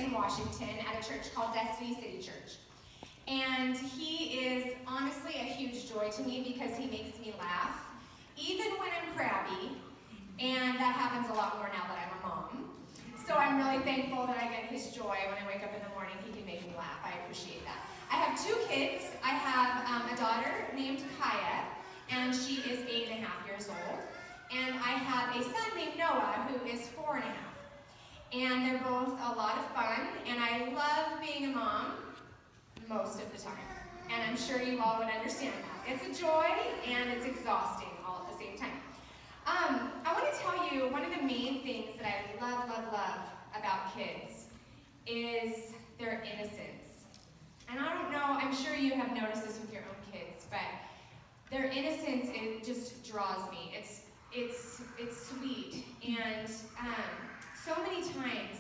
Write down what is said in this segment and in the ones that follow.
in Washington at a church called Destiny City Church. And he is honestly a huge joy to me because he makes me laugh, even when I'm crabby, and that happens a lot more now that I'm a mom. So I'm really thankful that I get his joy when I wake up in the morning. He can make me laugh. I appreciate that. I have 2 kids. I have a daughter named Kaya, and she is 8.5 years old. And I have a son named Noah, who is 4.5. And they're both a lot of fun, and I love being a mom most of the time. And I'm sure you all would understand that. It's a joy, and it's exhausting all at the same time. I want to tell you, one of the main things that I love about kids is their innocence. And I don't know, I'm sure you have noticed this with your own kids, but their innocence, it just draws me. It's sweet. And so many times,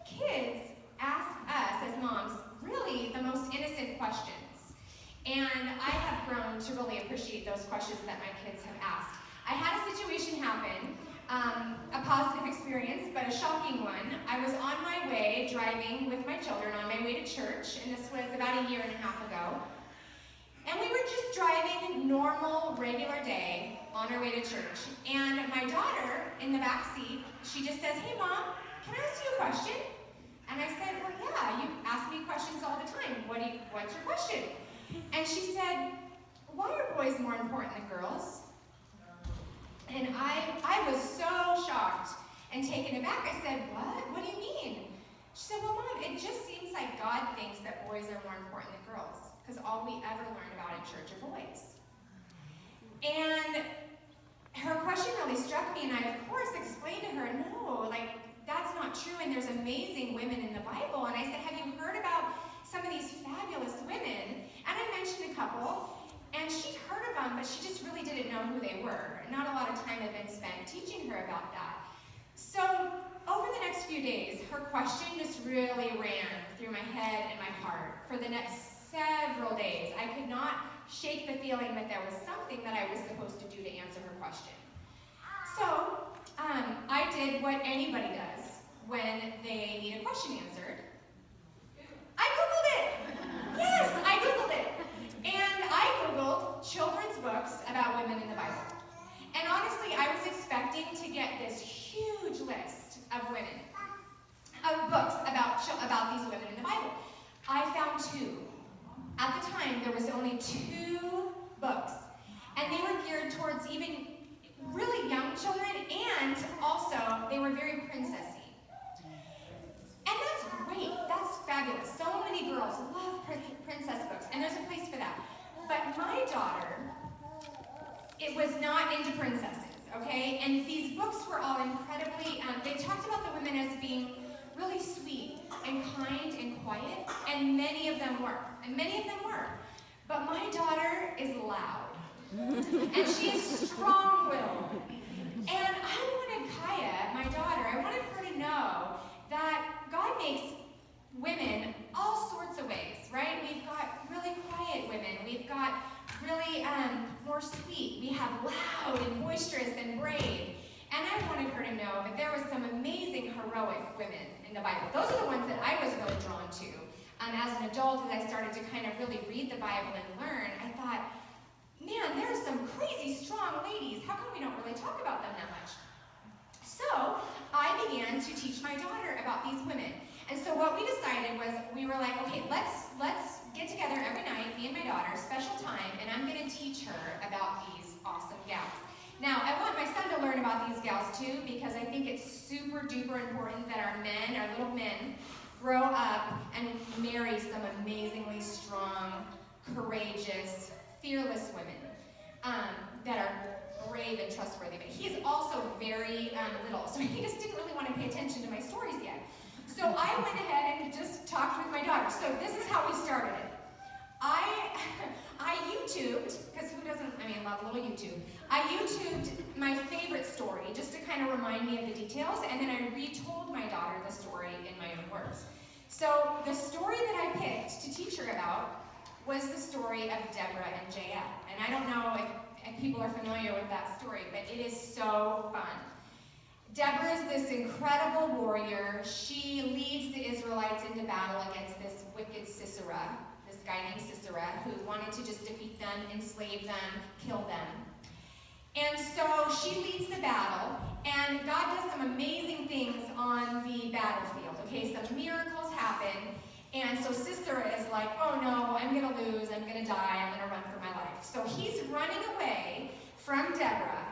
kids ask us as moms really the most innocent questions. And I have grown to really appreciate those questions that my kids have asked. I had a situation happen, a positive experience, but a shocking one. I was on my way driving with my children on my way to church, and this was about 1.5 years ago. And we were just driving normal, regular day on our way to church. And my daughter in the back seat, she just says, "Hey Mom, can I ask you a question?" And I said, "Well, yeah, you ask me questions all the time. What's your question?" And she said, "Why are boys more important than girls?" And I was so shocked and taken aback. I said, "What? What do you mean?" She said, "Well, Mom, it just seems like God thinks that boys are more important than girls, because all we ever learn about in church are boys." And her question really struck me, and I, of course, explained to her, no, like, that's not true, and there's amazing women in the Bible. And I said, "Have you heard about some of these fabulous women?" And I mentioned a couple, and she'd heard of them, but she just really didn't know who they were. Not a lot of time had been spent teaching her about that. So over the next few days, her question just really ran through my head and my heart for the next several days. I could not shake the feeling that there was something that I was supposed to do to answer her question. So I did what anybody does when they need a question answered. I Googled it! Yes, I Googled it. And I Googled children's books about women in the Bible. And honestly, I was expecting to get this huge list of women, of books about these women in the Bible. I found 2. At the time, there was only 2 books. And they were geared towards even really young children, and also they were very princessy. And that's great. That's fabulous. So many girls love princess books, and there's a place for that. But my daughter, it was not into princesses, okay? And these books were all incredibly, they talked about the women as being really sweet and kind and quiet, and many of them were. But my daughter is loud, and she is strong-willed. And I wanted Kaya, my daughter, I wanted her to know that God makes women all sorts of ways, right? We've got really quiet women. We've got really more sweet. We have loud and boisterous and brave. And I wanted her to know that there was some amazing heroic women in the Bible. Those are the ones that I was really drawn to. As an adult, as I started to kind of really read the Bible and learn, I thought, man, there are some crazy strong ladies. How come we don't really talk about them that much? So I began to teach my daughter about these women. And so what we decided was, we were like, okay, let's get together every night, me and my daughter, special time, and I'm going to teach her about these awesome gals. Now, I want my son to learn about these gals too, because I think it's super duper important that our men, our little men, grow up and marry some amazingly strong, courageous, fearless women that are brave and trustworthy. But he's also very little, so he just didn't really want to pay attention to my stories yet. So I went ahead and just talked with my daughter. So this is how we started it. I YouTubed, because who doesn't, love a little YouTube. I YouTubed my favorite story, just to kind of remind me of the details, and then I retold my daughter the story in my own words. So the story that I picked to teach her about was the story of Deborah and Jael. And I don't know if people are familiar with that story, but it is so fun. Deborah is this incredible warrior. She leads the Israelites Israelites into battle against this wicked Sisera, this guy named Sisera, who wanted to just defeat them, enslave them, kill them. And so she leads the battle, and God does some amazing things on the battlefield. Okay, some miracles happen, and so Sisera is like, oh no, I'm going to lose, I'm going to die, I'm going to run for my life. So he's running away from Deborah,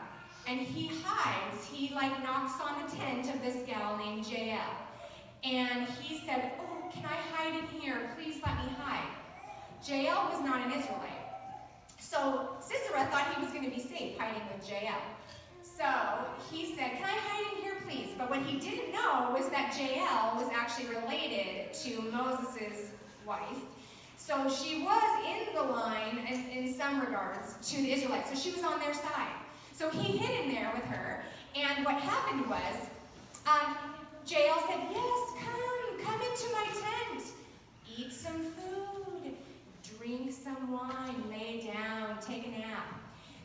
and he hides. He like knocks on the tent of this gal named Jael. And he said, oh, can I hide in here? Please let me hide. Jael was not an Israelite. So Sisera thought he was going to be safe hiding with Jael. So he said, can I hide in here, please? But what he didn't know was that Jael was actually related to Moses' wife. So she was in the line, in some regards, to the Israelites. So she was on their side. So he hid in there with her. And what happened was, Jael said, yes, come into my tent. Eat some food, drink some wine, lay down, take a nap.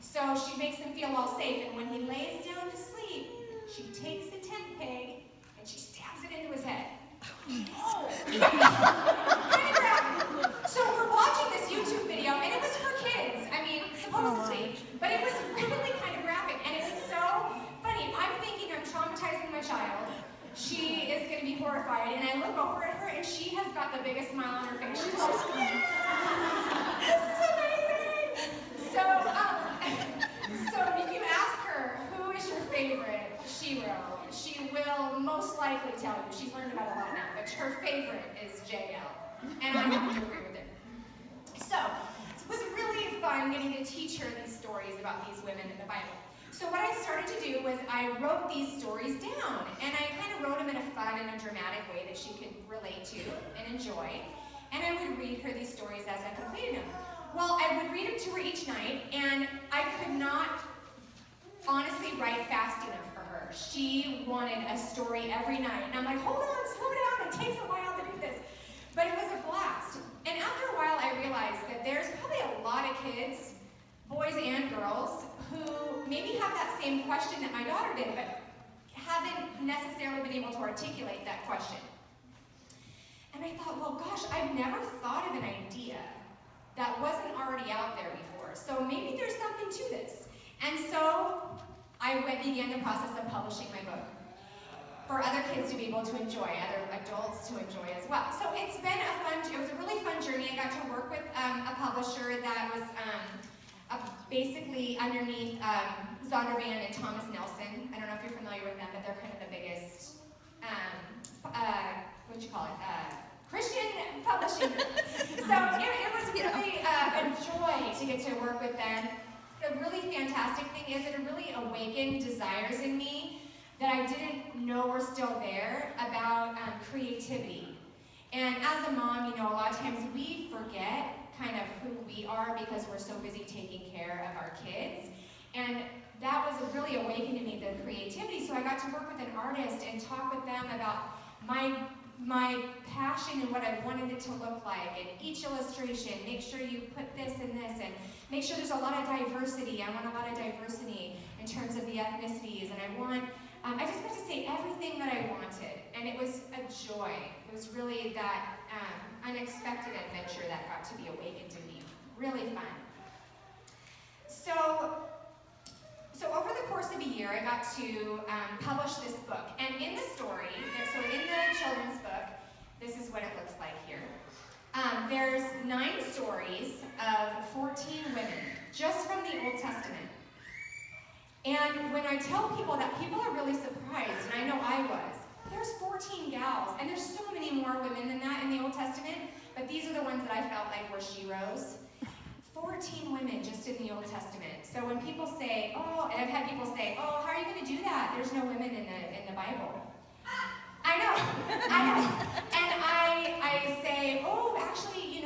So she makes him feel all safe, and when he lays down to sleep, she takes the tent peg and she stabs it into his head. Oh! Kind of graphic. So we're watching this YouTube video, and it was for kids. I mean, supposedly, but it was really kind of graphic, and it was so funny. I'm thinking I'm traumatizing my child. She is going to be horrified, and I look over at her, and she has got the biggest smile on her face. She's like, this is amazing! So if you ask her, who is your favorite SHEroes, she will most likely tell you. She's learned about a lot now, but her favorite is Jael, and I have to agree with it. So it was really fun getting to teach her these stories about these women in the Bible. So what I started to do was I wrote these stories down, and I kind of wrote them in a fun and a dramatic way that she could relate to and enjoy. And I would read her these stories as I completed them. Well, I would read them to her each night, and I could not honestly write fast enough for her. She wanted a story every night, and I'm like, hold on, slow down, it takes a while to do this. But it was a blast. And after a while, I realized that there's probably a lot of kids, boys and girls, who maybe have that same question that my daughter did, but haven't necessarily been able to articulate that question. And I thought, well, gosh, I've never thought of an idea that wasn't already out there before. So maybe there's something to this. And so I began the process of publishing my book for other kids to be able to enjoy, other adults to enjoy as well. So it was a really fun journey. I got to work with a publisher that was basically underneath Zondervan and Thomas Nelson. I don't know if you're familiar with them, but they're kind of the biggest, Christian publishing group. So it was really a joy to get to work with them. The really fantastic thing is that it really awakened desires in me that I didn't know were still there about creativity. And as a mom, a lot of times we forget kind of who we are because we're so busy taking care of our kids. And that was really awakened in me, the creativity. So I got to work with an artist and talk with them about my passion and what I wanted it to look like. And each illustration, make sure you put this and this, and make sure there's a lot of diversity. I want a lot of diversity in terms of the ethnicities, and I just got to say everything that I wanted, and it was a joy. It was really that unexpected adventure that got to be awakened in me. Really fun. So over the course of a year, I got to publish this book. And in the story, so in the children's book, this is what it looks like here. There's 9 stories of 14 women, just from the Old Testament. And when I tell people that, people are really surprised, and I know I was. There's 14 gals, and there's so many more women than that in the Old Testament, but these are the ones that I felt like were SHEroes. 14 women just in the Old Testament. So when people say, oh, and I've had people say, oh, how are you going to do that? There's no women in the Bible. I know. And I say, oh, actually,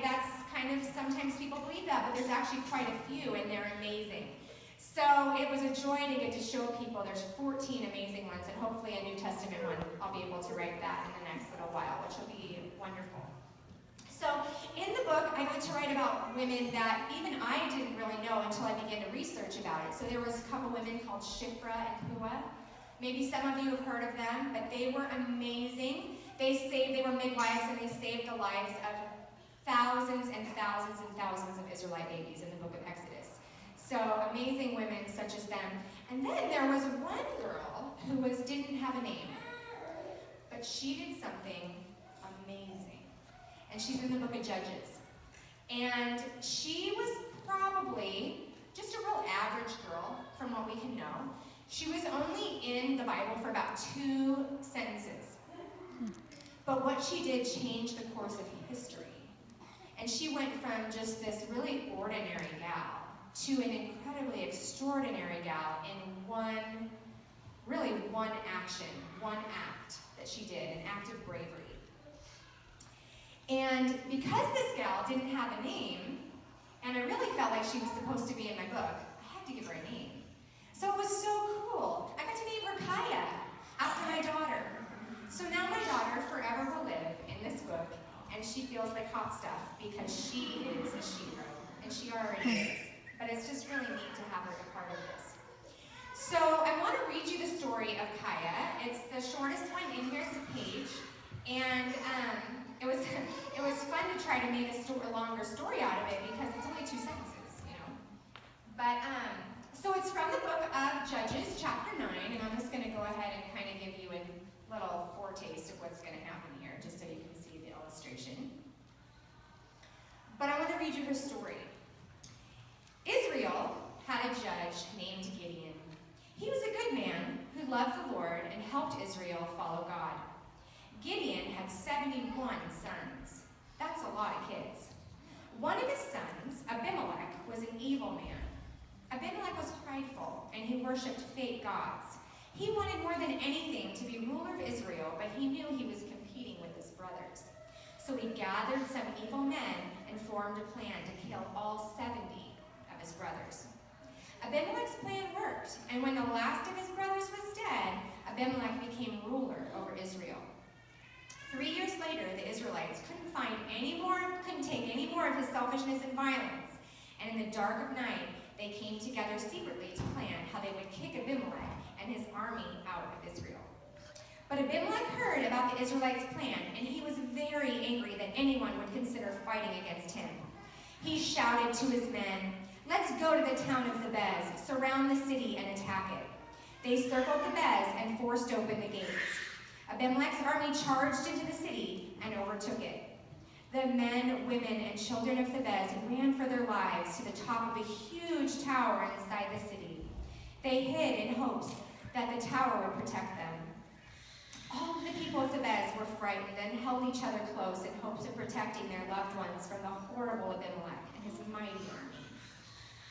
that's kind of, sometimes people believe that, but there's actually quite a few, and they're amazing. So it was a joy to get to show people there's 14 amazing ones, and hopefully a New Testament one, I'll be able to write that in the next little while, which will be wonderful. So in the book, I got to write about women that even I didn't really know until I began to research about it. So there was a couple women called Shiphrah and Puah. Maybe some of you have heard of them, but they were amazing. They were midwives, and they saved the lives of thousands and thousands and thousands of Israelite babies in the book of Exodus. So amazing women such as them. And then there was one girl who didn't have a name, but she did something amazing. And she's in the book of Judges. And she was probably just a real average girl from what we can know. She was only in the Bible for about 2 sentences. But what she did changed the course of history. And she went from just this really ordinary gal to an incredibly extraordinary gal in one act that she did, an act of bravery. And because this gal didn't have a name, and I really felt like she was supposed to be in my book, I had to give her a name. So it was so cool. I got to name her Kaya, after my daughter. So now my daughter forever will live in this book, and she feels like hot stuff because she is a SHEroes, and she already is. But it's just really neat to have her a part of this. So I want to read you the story of Kaya. It's the shortest one in here. It's a page, and it was fun to try to make a longer story out of it because it's only 2 sentences, you know. But so it's from the book of Judges, chapter 9, and I'm just going to go ahead and kind of give you a little foretaste of what's going to happen here, just so you can see the illustration. But I want to read you her story. Israel had a judge named Gideon. He was a good man who loved the Lord and helped Israel follow God. Gideon had 71 sons. That's a lot of kids. One of his sons, Abimelech, was an evil man. Abimelech was prideful, and he worshipped fake gods. He wanted more than anything to be ruler of Israel, but he knew he was competing with his brothers. So he gathered some evil men and formed a plan to kill all 70 of his brothers. Abimelech's plan worked, and when the last of his brothers was dead, Abimelech became ruler over Israel. 3 years later, the Israelites couldn't take any more of his selfishness and violence, and in the dark of night, they came together secretly to plan how they would kick Abimelech and his army out of Israel. But Abimelech heard about the Israelites' plan, and he was very angry that anyone would consider fighting against him. He shouted to his men, "Let's go to the town of Thebez, surround the city, and attack it." They circled Thebez and forced open the gates. Abimelech's army charged into the city and overtook it. The men, women, and children of Thebez ran for their lives to the top of a huge tower inside the city. They hid in hopes that the tower would protect them. All of the people of Thebez were frightened and held each other close in hopes of protecting their loved ones from the horrible Abimelech and his mighty army.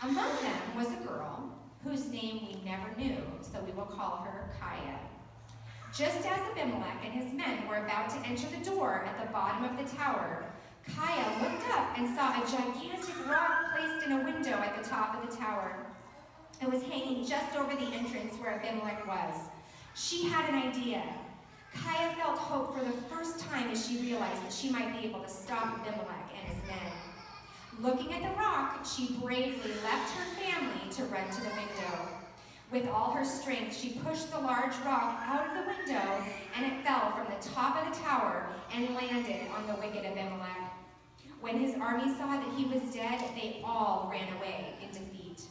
Among them was a girl whose name we never knew, so we will call her Kaya. Just as Abimelech and his men were about to enter the door at the bottom of the tower, Kaya looked up and saw a gigantic rock placed in a window at the top of the tower. It was hanging just over the entrance where Abimelech was. She had an idea. Kaya felt hope for the first time as she realized that she might be able to stop Abimelech and his men. Looking at the rock, she bravely left her family to run to the window. With all her strength, she pushed the large rock out of the window, and it fell from the top of the tower and landed on the wicked Abimelech. When his army saw that he was dead, they all ran away in defeat.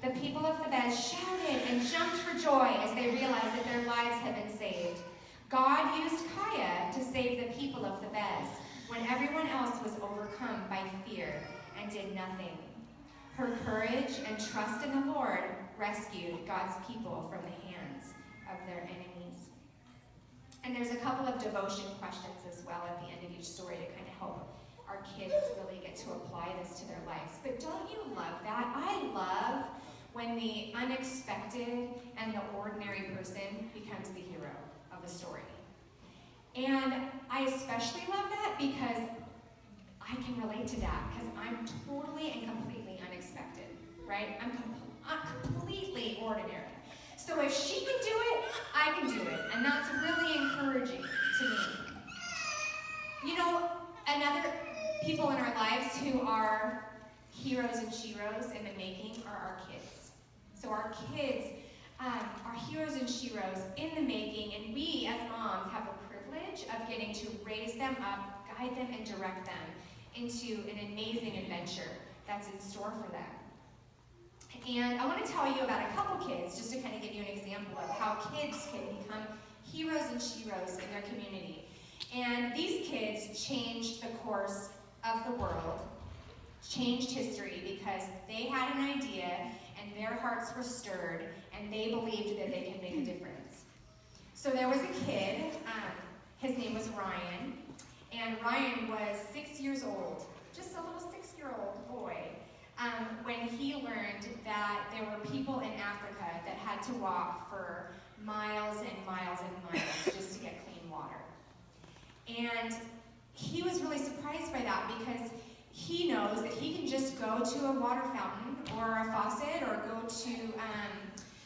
The people of Thebez shouted and jumped for joy as they realized that their lives had been saved. God used Kaya to save the people of Thebez when everyone else was overcome by fear and did nothing. Her courage and trust in the Lord rescued God's people from the hands of their enemies. And there's a couple of devotion questions as well at the end of each story to kind of help our kids really get to apply this to their lives. But don't you love that? I love when the unexpected and the ordinary person becomes the hero of the story. And I especially love that because I can relate to that because I'm totally and completely unexpected, right? I'm completely ordinary. So if she can do it, I can do it. And that's really encouraging to me. You know, another people in our lives who are heroes and SHEroes in the making are our kids. So our kids are heroes and SHEroes in the making, and we as moms have the privilege privilege of getting to raise them up, guide them, and direct them into an amazing adventure that's in store for them. And I want to tell you about a couple kids, just to kind of give you an example of how kids can become heroes and sheroes in their community. And these kids changed the course of the world, changed history, because they had an idea and their hearts were stirred and they believed that they could make a difference. So there was a kid, his name was Ryan, and Ryan was 6 years old, just a little 6-year-old boy, when he learned that there were people in Africa that had to walk for miles and miles and miles just to get clean water. And he was really surprised by that, because he knows that he can just go to a water fountain or a faucet or go to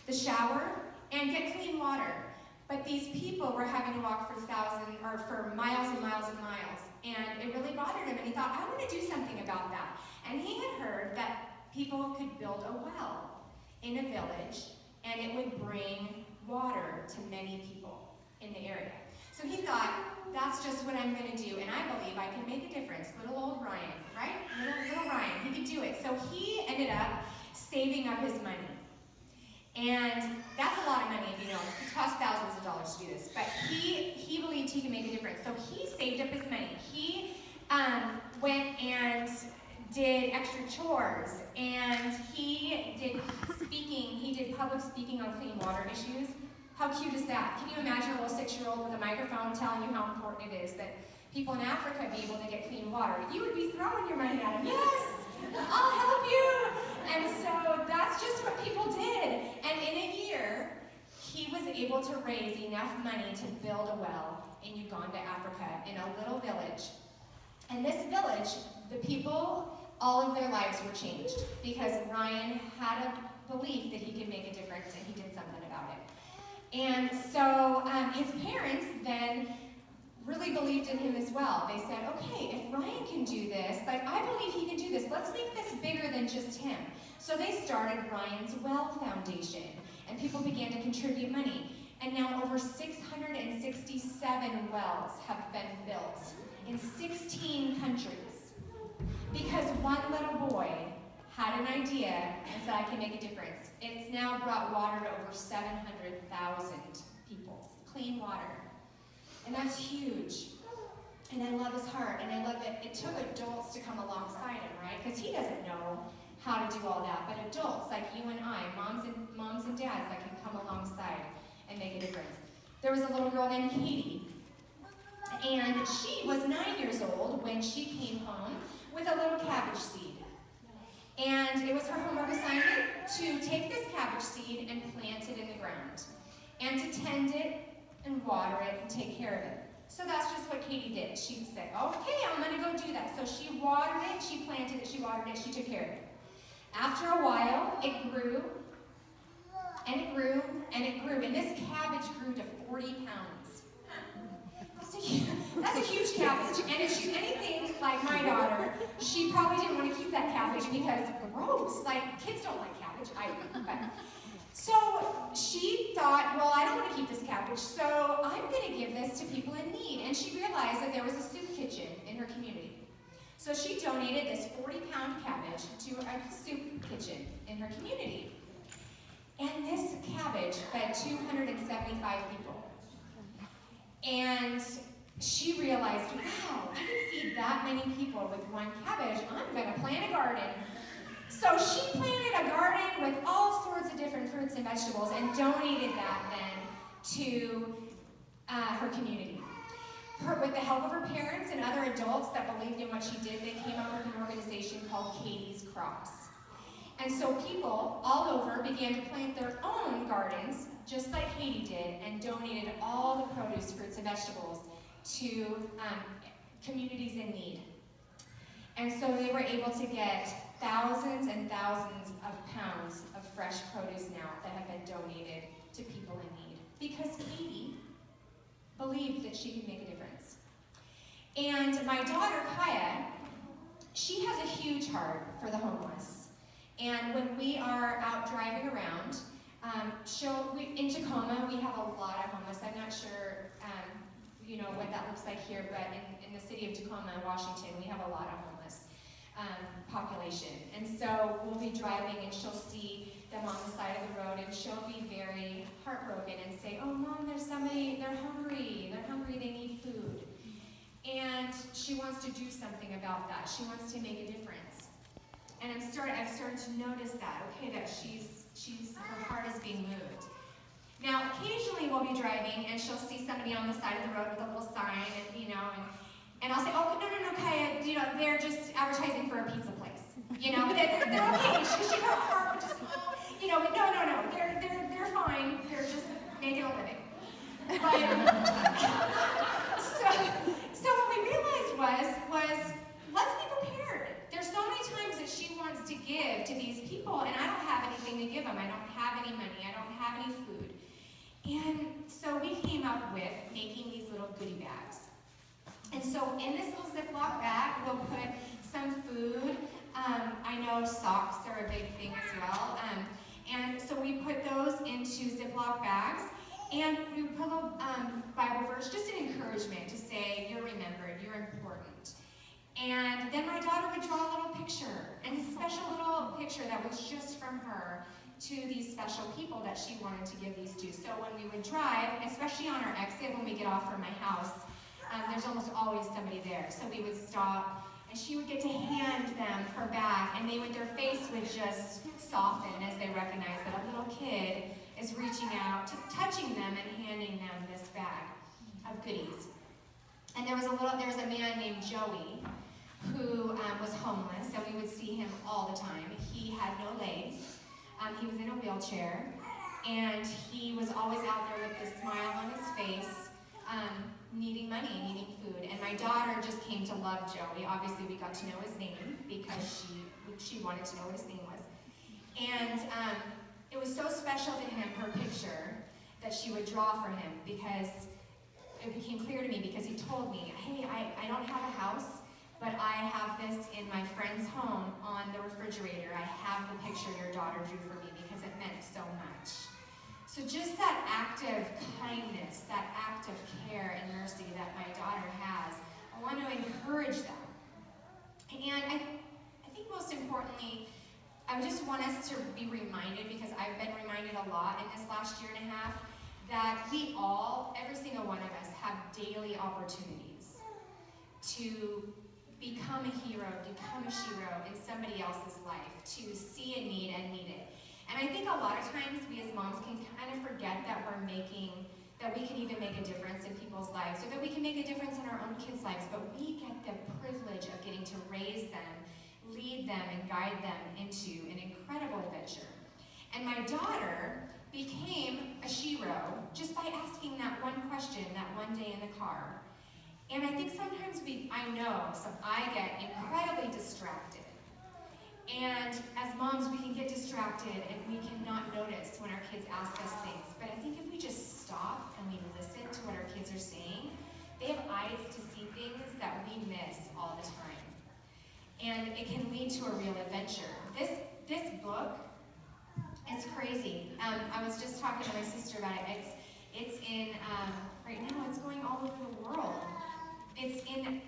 the shower and get clean water. But these people were having to walk for miles and miles and miles. And it really bothered him, and he thought, I want to do something about that. And he had heard that people could build a well in a village, and it would bring water to many people in the area. So he thought, that's just what I'm going to do, and I believe I can make a difference. Little old Ryan, right? Little Ryan, he could do it. So he ended up saving up his money. And that's a lot of money, if you know. It costs thousands of dollars to do this. But he believed he could make a difference. So he saved up his money. He went and did extra chores, and he did speaking. He did public speaking on clean water issues. How cute is that? Can you imagine a little 6-year-old with a microphone telling you how important it is that people in Africa be able to get clean water? You would be throwing your money at him. Yes, I'll help you. And so that's just what people did. And in a year, he was able to raise enough money to build a well in Uganda, Africa, in a little village. And this village, the people, all of their lives were changed because Ryan had a belief that he could make a difference, and he did something about it. And so his parents then really believed in him as well. They said, okay, if Ryan can do this, like I believe he can do this, let's make this bigger than just him. So they started Ryan's Well Foundation, and people began to contribute money. And now over 667 wells have been built in 16 countries because one little boy had an idea and said, I can make a difference. It's now brought water to over 700,000 people, clean water. And that's huge. And I love his heart, and I love that it took adults to come alongside him, right? Because he doesn't know how to do all that, but adults like you and I, moms and dads that can come alongside and make a difference. There was a little girl named Katie, and she was 9 years old when she came home with a little cabbage seed. And it was her homework assignment to take this cabbage seed and plant it in the ground, and to tend it and water it and take care of it. So that's just what Katie did. She said, okay, I'm going to go do that. So she watered it, she planted it, she watered it, she took care of it. After a while, it grew, and it grew, and it grew, and this cabbage grew to 40 pounds. That's a huge cabbage, and if she's anything like my daughter, she probably didn't want to keep that cabbage because gross, like kids don't like cabbage, So she thought, well, I don't want to keep this cabbage, so I'm going to give this to people in need. And she realized that there was a soup kitchen in her community. So she donated this 40-pound cabbage to a soup kitchen in her community. And this cabbage fed 275 people. And she realized, wow, I can feed that many people with one cabbage. I'm going to plant a garden. So she planted a garden with all sorts of different fruits and vegetables and donated that then to her community. With the help of her parents and other adults that believed in what she did, they came up with an organization called Katie's Crops. And so people all over began to plant their own gardens, just like Katie did, and donated all the produce, fruits, and vegetables to communities in need. And so they were able to get thousands and thousands of pounds of fresh produce now that have been donated to people in need. Because Katie believed that she could make a difference. And my daughter, Kaya, she has a huge heart for the homeless. And when we are out driving around, in Tacoma, we have a lot of homeless. I'm not sure, what that looks like here, but in the city of Tacoma, Washington, we have a lot of homeless population. And so we'll be driving and she'll see them on the side of the road and she'll be very heartbroken and say, oh Mom, there's somebody, they're hungry, they need food. And she wants to do something about that. She wants to make a difference. And I've started to notice that, okay, that her heart is being moved. Now, occasionally we'll be driving and she'll see somebody on the side of the road with a little sign, and I'll say, oh, no, Kaya, they're just advertising for a pizza place. They're okay. Her heart would just, no, they're fine. They're just making a living. But, so what we realized was, let's be prepared. There's so many times that she wants to give to these people, and I don't have anything to give them. I don't have any money. I don't have any food. And so we came up with making these little goodie bags. And so in this little Ziploc bag, we'll put some food. I know socks are a big thing as well. And so we put those into Ziploc bags. And we put a little Bible verse, just an encouragement to say, you're remembered, you're important. And then my daughter would draw a little picture, and a special little picture that was just from her to these special people that she wanted to give these to. So when we would drive, especially on our exit when we get off from my house, there's almost always somebody there. So we would stop, and she would get to hand them her bag, and their face would just soften as they recognized that a little kid is reaching out, touching them and handing them this bag of goodies. And there was a man named Joey who was homeless, and we would see him all the time. He had no legs. He was in a wheelchair, and he was always out there with a smile on his face, needing money, needing food. And my daughter just came to love Joey. Obviously, we got to know his name because she wanted to know what his name was. And it was so special to him, her picture, that she would draw for him, because it became clear to me, because he told me, hey, I don't have a house, but I have this in my friend's home on the refrigerator. I have the picture your daughter drew for me because it meant so much. So just that act of kindness, that act of care and mercy that my daughter has, I want to encourage them. And I think most importantly, I just want us to be reminded, because I've been reminded a lot in this last year and a half, that we all, every single one of us, have daily opportunities to become a hero, become a SHERO in somebody else's life, to see a need and meet it. And I think a lot of times we as moms can kind of forget that that we can even make a difference in people's lives, or that we can make a difference in our own kids' lives, but we get the privilege of getting to raise them, lead them, and guide them into an incredible adventure. And my daughter became a SHERO just by asking that one question that one day in the car. And I think sometimes I get incredibly distracted. And as moms, we can get distracted and we cannot notice when our kids ask us things. But I think if we just stop and we listen to what our kids are saying, they have eyes to see things that we miss all the time. And it can lead to a real adventure. This book, it's crazy. I was just talking to my sister about it. It's in, right now it's going all over the world. It's in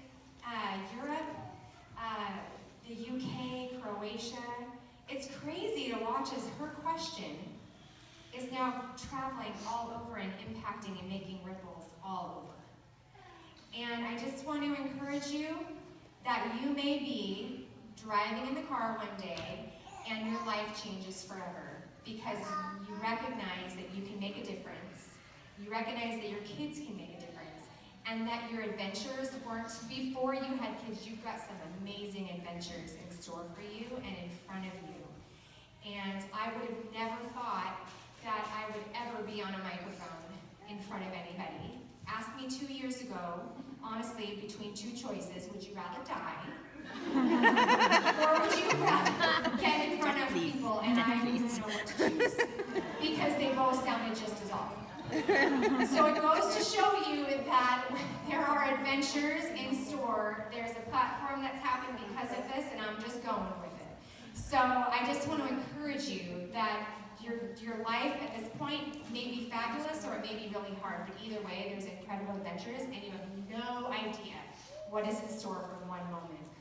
Europe, the UK, Croatia. It's crazy to watch as her question is now traveling all over and impacting and making ripples all over. And I just want to encourage you that you may be driving in the car one day and your life changes forever, because you recognize that you can make a difference. You recognize that your kids can make a difference, and that your adventures weren't, before you had kids, you've got some amazing adventures in store for you and in front of you. And I would have never thought that I would ever be on a microphone in front of anybody. Ask me 2 years ago, honestly, between two choices, would you rather die? Or would you rather get in front of people? And I didn't know what to choose, because they both sounded just as awful. So it goes to show you that there are adventures in store. There's a platform that's happened because of this, and I'm just going with it. So I just want to encourage you that your life at this point may be fabulous or it may be really hard, but either way, there's incredible adventures, and you have no idea what is in store from one moment